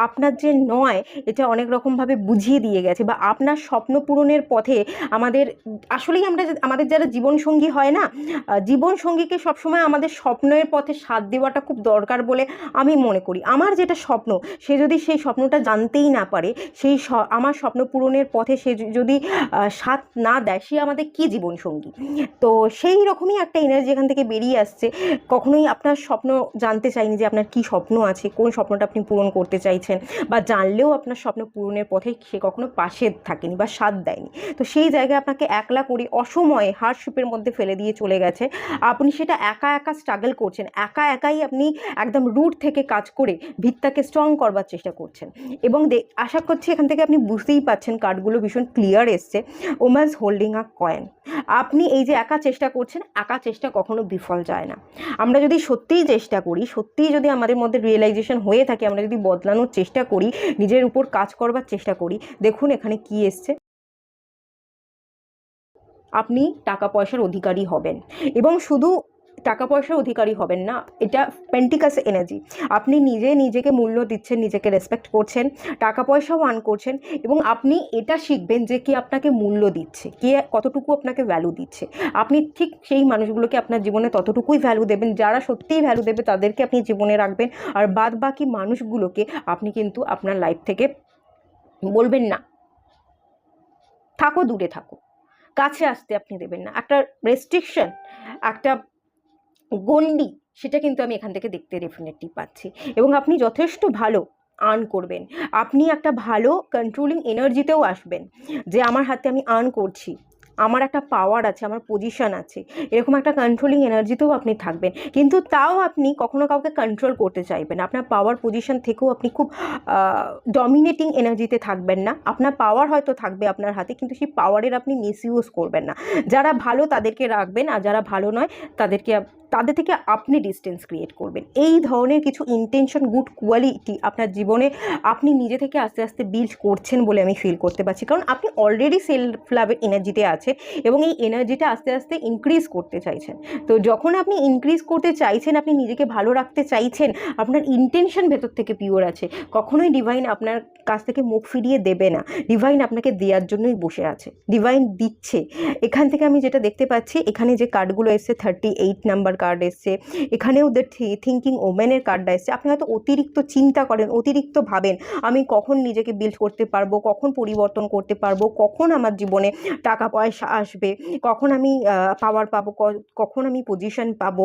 আপনার যে নয় এটা অনেক রকমভাবে বুঝিয়ে দিয়ে গেছে, বা আপনার স্বপ্ন পূরণের পথে আমাদের আসলেই আমাদের যারা জীবনসঙ্গী হয় না, জীবনসঙ্গীকে সবসময় আমাদের স্বপ্নের পথে সাথ দেওয়াটা খুব দরকার বলে আমি মনে করি। আমার যেটা স্বপ্ন, সে যদি সেই স্বপ্নটা জানতেই না পারে, আমার স্বপ্ন পূরণের পথে সে যদি সাথ না দেয়, সে আমাদের কী জীবনসঙ্গী? তো সেই রকমই একটা এনার্জি এখান থেকে বেরিয়ে আসছে। কখনোই আপনার স্বপ্ন জানতে চাইনি যে আপনার কী স্বপ্ন আছে, কোন স্বপ্নটা আপনি পূরণ করতে চাইছেন, বা জানলেও আপনার স্বপ্ন পূরণের পথে সে কখনো পাশে থাকেনি বা সাথ দেয়নি। তো সেই জায়গায় আপনাকে একলা করে অসময়ে হার্ডশিপের মধ্যে ফেলে দিয়ে চলে গেছে, আপনি সেটা একা একা স্ট্রাগল করছেন, একা একাই আপনি একদম রুট থেকে কাজ করে ভিতটাকে স্ট্রং করবার চেষ্টা করছেন। এবং আশা করছি এখান থেকে আপনি বুঝতেই পারছেন, কার্ডগুলো ভীষণ ক্লিয়ার এসছে। ওম্যানস হোল্ডিং আ কয়েন। আপনি এই যে একা চেষ্টা করছেন, একা চেষ্টা কখনো বিফল যায় না। আমরা যদি সত্যিই চেষ্টা করি, সত্যিই যদি আমাদের মধ্যে রিয়েলাইজেশন হয়ে থাকে, আমরা যদি বদলানোর চেষ্টা করি, নিজের উপর কাজ করবার চেষ্টা করি, দেখুন এখানে কি এসছে, আপনি টাকা পয়সার অধিকারী হবেন। এবং শুধু টাকা পয়সার অধিকারী হবেন না। এটা পেন্টিকাস এনার্জি। আপনি নিজেকে মূল্য দিচ্ছেন, নিজেকে রেসপেক্ট করছেন, টাকা পয়সাও আর্ন করছেন, এবং আপনি এটা শিখবেন যে কে আপনাকে মূল্য দিচ্ছে, কে কতটুকু আপনাকে ভ্যালু দিচ্ছে। আপনি ঠিক সেই মানুষগুলোকে আপনার জীবনে ততটুকুই ভ্যালু দেবেন, যারা সত্যিই ভ্যালু দেবে তাদেরকে আপনি জীবনে রাখবেন। আর বাদ বাকি মানুষগুলোকে আপনি কিন্তু আপনার লাইফ থেকে বলবেন না, থাকো, দূরে থাকো, কাছে আসতে আপনি দেবেন না। একটা রেস্ট্রিকশন, একটা গণ্ডি, সেটা কিন্তু আমি এখান থেকে দেখতে ডেফিনেটলি পাচ্ছি। এবং আপনি যথেষ্ট ভালো আর্ন করবেন, আপনি একটা ভালো কন্ট্রোলিং এনার্জিতেও আসবেন, যে আমার হাতে আমি আর্ন করছি, আমার একটা পাওয়ার আছে, আমার পজিশন আছে, এরকম একটা কন্ট্রোলিং এনার্জিতেও আপনি থাকবেন। কিন্তু তাও আপনি কখনো কাউকে কন্ট্রোল করতে চাইবেন, আপনার পাওয়ার পজিশন থেকেও আপনি খুব ডমিনেটিং এনার্জিতে থাকবেন না। আপনার পাওয়ার হয়তো থাকবে আপনার হাতে, কিন্তু সেই পাওয়ারের আপনি মিসইউজ করবেন না। যারা ভালো তাদেরকে রাখবেন, আর যারা ভালো নয় তাদের থেকে আপনি ডিস্টেন্স ক্রিয়েট করবেন। এই ধরনের কিছু ইন্টেনশন, গুড কোয়ালিটি আপনার জীবনে আপনি নিজে থেকে আস্তে আস্তে বিল্ড করছেন বলে আমি ফিল করতে পারছি। কারণ আপনি অলরেডি সেলফ লাভের এনার্জিতে আছেন, এবং এই এনার্জিটা আস্তে আস্তে ইনক্রিজ করতে চাইছেন। তো যখন আপনি ইনক্রিজ করতে চাইছেন, আপনি নিজেকে ভালো রাখতে চাইছেন, আপনার ইন্টেনশন ভেতর থেকে পিওর আছে, কখনোই ডিভাইন আপনার কাছ থেকে মুখ ফিরিয়ে দেবে না। ডিভাইন আপনাকে দেওয়ার জন্যই বসে আছে, ডিভাইন দিচ্ছে। এখান থেকে আমি যেটা দেখতে পাচ্ছি, এখানে যে কার্ডগুলো এসছে, 38 নাম্বার কার্ড এসছে, এখানেও দ্য থিঙ্কিং ওম্যানের কার্ডটা এসছে। আপনি হয়তো অতিরিক্ত চিন্তা করেন, অতিরিক্ত ভাবেন, আমি কখন নিজেকে বিল্ড করতে পারবো, কখন পরিবর্তন করতে পারবো, কখন আমার জীবনে টাকা পয়সা আসবে, কখন আমি পাওয়ার পাবো, কখন আমি পজিশন পাবো।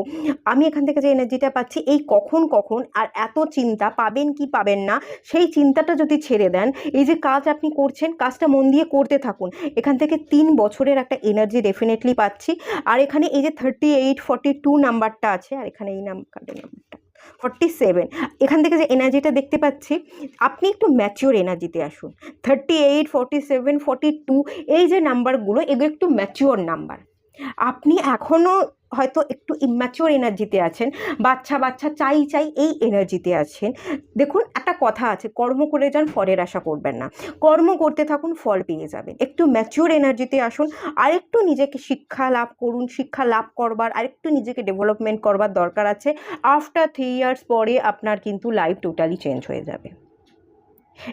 আমি এখান থেকে যে এনার্জিটা পাচ্ছি, এই কখন কখন আর এত চিন্তা, পাবেন কি পাবেন না, সেই চিন্তাটা যদি ছেড়ে দেন, এই যে কাজ আপনি করছেন, কাজটা মন দিয়ে করতে থাকুন। এখান থেকে 3 বছরের একটা এনার্জি ডেফিনেটলি পাচ্ছি। আর এখানে এই যে 38, 42 নাম্বারটা আছে, আর এখানে এই নাম্বারটা 47, এখান থেকে যে এনার্জিটা দেখতে পাচ্ছি, আপনি একটু ম্যাচিওর এনার্জিতে আসুন। 38, 47, 42, এই যে নাম্বারগুলো, এগুলো একটু ম্যাচিওর নাম্বার। আপনি এখনও হয়তো একটু ইম্যাচিওর এনার্জিতে আছেন, বাচ্চা বাচ্চা চাই চাই এই এনার্জিতে আছেন। দেখুন, একটা কথা আছে, কর্ম করে যান, ফলের আশা করবেন না। কর্ম করতে থাকুন, ফল পেয়ে যাবেন। একটু ম্যাচিওর এনার্জিতে আসুন, আরেকটু নিজেকে শিক্ষা লাভ করুন। শিক্ষা লাভ করবার, আরেকটু নিজেকে ডেভেলপমেন্ট করবার দরকার আছে। আফটার 3 ইয়ার্স পরে আপনার কিন্তু লাইফ টোটালি চেঞ্জ হয়ে যাবে,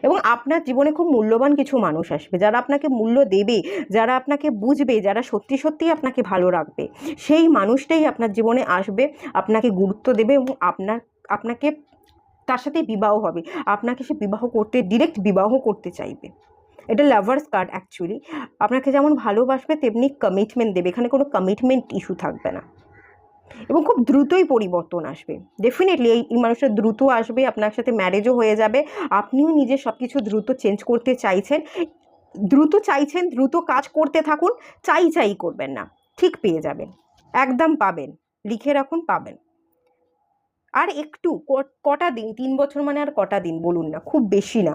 এবং আপনার জীবনে খুব মূল্যবান কিছু মানুষ আসবে, যারা আপনাকে মূল্য দেবে, যারা আপনাকে বুঝবে, যারা সত্যি সত্যিই আপনাকে ভালো রাখবে। সেই মানুষটাই আপনার জীবনে আসবে, আপনাকে গুরুত্ব দেবে, এবং আপনাকে তার সাথে বিবাহ হবে, আপনাকে সে ডিরেক্ট বিবাহ করতে চাইবে। এটা লাভার্স কার্ড অ্যাকচুয়ালি। আপনাকে যেমন ভালোবাসবে, তেমনি কমিটমেন্ট দেবে। এখানে কোনো কমিটমেন্ট ইস্যু থাকবে না, এবং খুব দ্রুতই পরিবর্তন আসবে। ডেফিনেটলি এই মানুষটা দ্রুত আসবে, আপনার সাথে ম্যারেজও হয়ে যাবে। আপনিও নিজের সব কিছু দ্রুত চেঞ্জ করতে চাইছেন, দ্রুত কাজ করতে থাকুন, চাই করবেন না, ঠিক পেয়ে যাবেন, একদম পাবেন। লিখে রাখুন, পাবেন। আর একটু কটা দিন, 3 বছর মানে আর কটা দিন বলুন না, খুব বেশি না।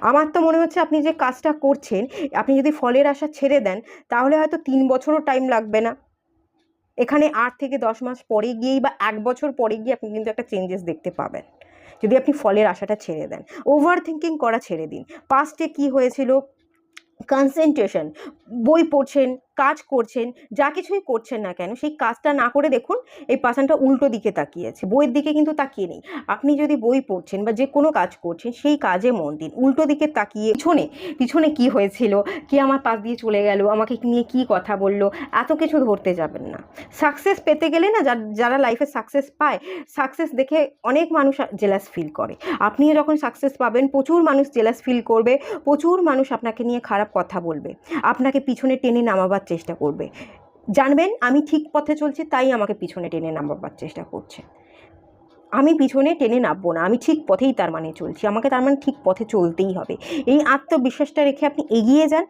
আমার তো মনে হচ্ছে আপনি যে কাজটা করছেন, আপনি যদি ফলের আশা ছেড়ে দেন, তাহলে হয়তো 3 বছরও টাইম লাগবে না। এখানে 8 থেকে 10 মাস পরে গিয়েই, বা 1 বছর পরে গিয়ে আপনি কিন্তু একটা চেঞ্জেস দেখতে পাবেন, যদি আপনি ফলের আশাটা ছেড়ে দেন। ওভার থিঙ্কিং করা ছেড়ে দিন। পাস্টে কি হয়েছিল, কনসেন্ট্রেশন, বই পড়ছেন, কাজ করছেন, যা কিছুই করছেন না কেন, সেই কাজটা না করে দেখুন এই পার্সনটা উল্টো দিকে তাকিয়েছে, বইয়ের দিকে কিন্তু তাকিয়ে নেই। আপনি যদি বই পড়ছেন বা যে কোনো কাজ করছেন, সেই কাজে মন দিন, উল্টো দিকে তাকিয়ে পিছনে কি হয়েছিল, কে আমার পাশ দিয়ে চলে গেল, আমাকে নিয়ে কি কথা বললো, এত কিছু ধরতে যাবেন না। সাকসেস পেতে গেলে না, যারা লাইফে সাকসেস পায়, সাকসেস দেখে অনেক মানুষ জেলাস ফিল করে। আপনিও যখন সাকসেস পাবেন, প্রচুর মানুষ জেলাস ফিল করবে, প্রচুর মানুষ আপনাকে নিয়ে খারাপ কথা বলবে, আপনাকে পিছনে টেনে নামাবার চেষ্টা করবে। জানবেন, আমি ঠিক পথে চলছি, তাই আমাকে পিছনে টেনে নামাবার চেষ্টা করছে। আমি পিছনে টেনে নামবো না, আমি ঠিক পথেই তার মানে চলছি, আমাকে তার মানে ঠিক পথে চলতেই হবে। এই আত্মবিশ্বাসটা রেখে আপনি এগিয়ে যান,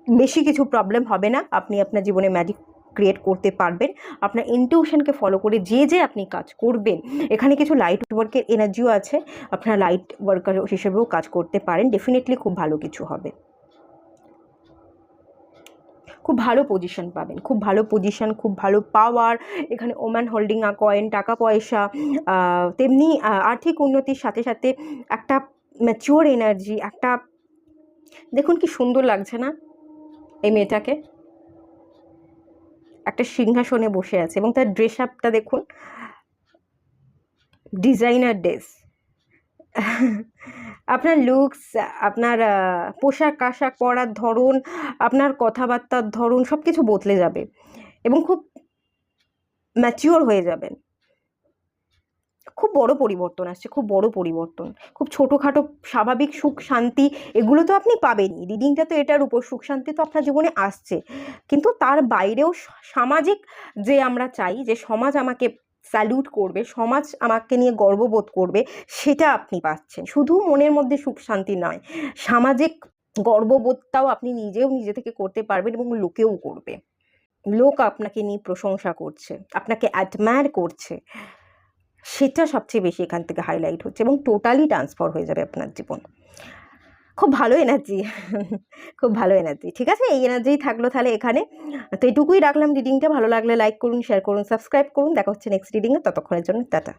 বেশি কিছু প্রবলেম হবে না। আপনি আপনার জীবনে ম্যাজিক ক্রিয়েট করতে পারবেন। আপনার ইনটিউশনকে ফলো করে যে আপনি কাজ করবেন, এখানে কিছু লাইট ওয়ার্কের এনার্জিও আছে, আপনারা লাইট ওয়ার্কার হিসেবেও কাজ করতে পারেন। ডেফিনেটলি খুব ভালো কিছু হবে, খুব ভালো পজিশন পাবেন, খুব ভালো পজিশন, খুব ভালো পাওয়ার। এখানে ওম্যান হোল্ডিং আ কয়েন, টাকা পয়সা, তেমনি আর্থিক উন্নতির সাথে সাথে একটা ম্যাচিওর এনার্জি, একটা, দেখুন কি সুন্দর লাগছে না এই মেয়েটাকে। একটা সিংহাসনে বসে আছে এবং তার ড্রেস আপটা দেখুন, ডিজাইনার ড্রেস। আপনার লুকস, আপনার পোশাক আশাক পরার ধরন, আপনার কথাবার্তার ধরন সব কিছু বদলে যাবে এবং খুব ম্যাচিওর হয়ে যাবেন। খুব বড় পরিবর্তন আসছে, খুব বড় পরিবর্তন। খুব ছোটোখাটো স্বাভাবিক সুখ শান্তি এগুলো তো আপনি পাবেনই, রিডিংটা তো এটার উপর, সুখ শান্তি তো আপনার জীবনে আসছে, কিন্তু তার বাইরেও সামাজিক যে আমরা চাই যে সমাজ আমাকে স্যালুট করবে, সমাজ আমাকে নিয়ে গর্ববোধ করবে, সেটা আপনি পাচ্ছেন। শুধু মনের মধ্যে সুখ শান্তি নয়, সামাজিক গর্ববোধটাও আপনি নিজেও নিজে থেকে করতে পারবেন এবং লোকেও করবে। লোক আপনাকে নিয়ে প্রশংসা করছে, আপনাকে অ্যাডমায়ার করছে, সেটা সবচেয়ে বেশি এখান থেকে হাইলাইট হচ্ছে এবং টোটালি ট্রান্সফার হয়ে যাবে আপনার জীবন। খুব ভালো এনার্জি, খুব ভালো এনার্জি। ঠিক আছে, এই এনার্জিই থাকলো তাহলে এখানে। তো এটুকুই রাখলাম রিডিংটা। ভালো লাগলে লাইক করুন, শেয়ার করুন, সাবস্ক্রাইব করুন। দেখা হচ্ছে নেক্সট রিডিংয়ে, ততক্ষণের জন্য টাটা।